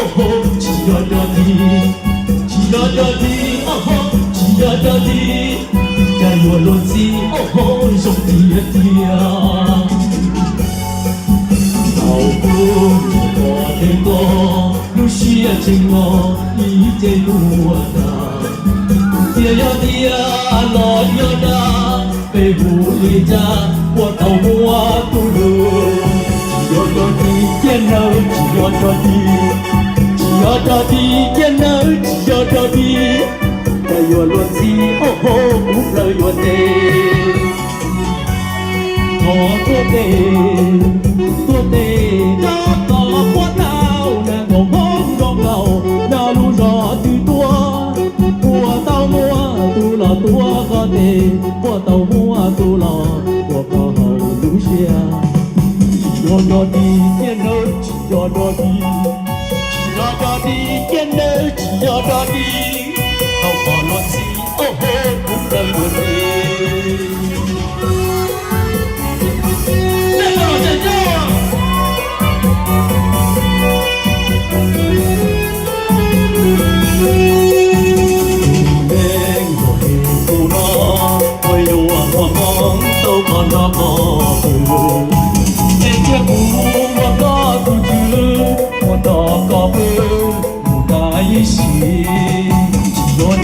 oh, chia da di, oh, chia da di, cái lúa lúa gì, oh, giống tia tia. Tàu buồn có thêm có, lúc xưa trên ngõ ý trên lúa đà, tia tia lo da, về vụ đi ra, qua tàu mua tu lừa. Chia di trên nơi, chia di trên nơi, chia di cái lúa lúa gì, oh oh cũng lời lúa tê. Có tua tê đó có quá tao nè có bóng rong đầu na lu rõ từ tua của tao mua tu là tua có tê của tao mua tu là của có hậu lũ xe cho đi trên nơi cho đi trên nơi cho đi không còn lo gì oh oh cũng lời lúa tê. Nó có bự em chưa cũ mà có tu chữ mà đó có bự cái gì chỉ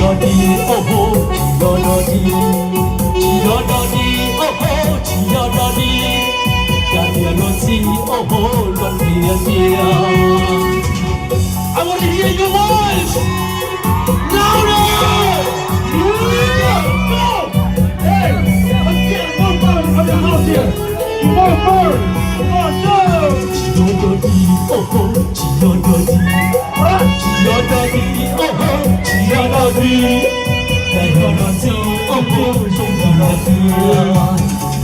nó đi oh oh chỉ nó đi oh oh chỉ nó đi cả nhà nó gì oh oh luôn kia I want to hear your voice louder. You want to burn? Come on, go! Chia da di, cái hoa nó chi, oh oh, giống như là xưa.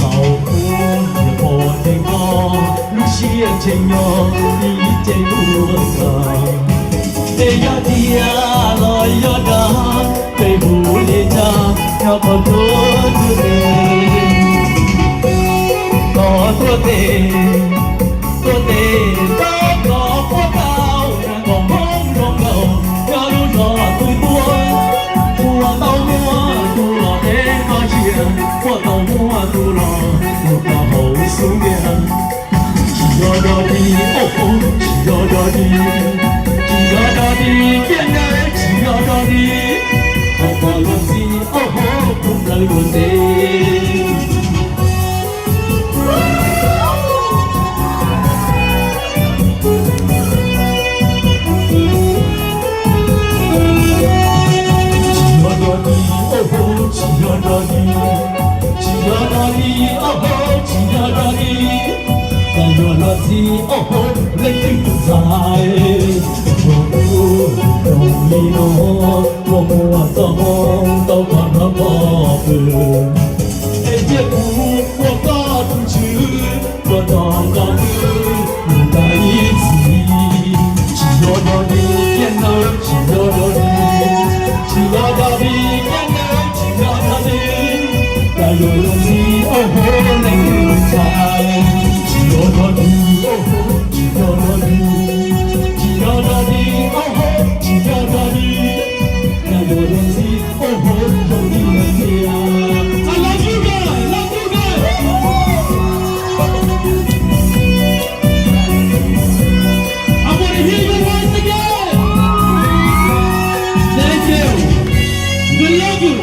Tàu buồn để bỏ thêm có, lúc xưa trên nhỏ đi trên lúa gà. Để ya đi lo ya da, cái vụ đi ra, nhà có thua tua tê đó có quá cao đang còn bóng rong đầu cho lu rõ tôi tua tàu mua tu lò để có chuyện của tàu mua tu lò một tàu hậu xuống biển chỉ đó đi oh oh chỉ đó đi trên nơi chỉ đó đi không còn lo gì oh oh cũng lời buồn tê. Cái lúa lúa gì oh oh lên kinh dài đồng đi nó mùa gió tao còn nó có bự em chưa cũ của có tu chữ của đó có bự cái gì chỉ đó đi trên nơi chỉ đó đi trên nơi chỉ đó đi cái lúa lúa gì oh oh lên kinh dài. Chia da di, oh oh, chia da di, cái lúa lúa gì, oh oh, giống như là kia. I love you guys. I want to hear your voice again. Thank you. We love you.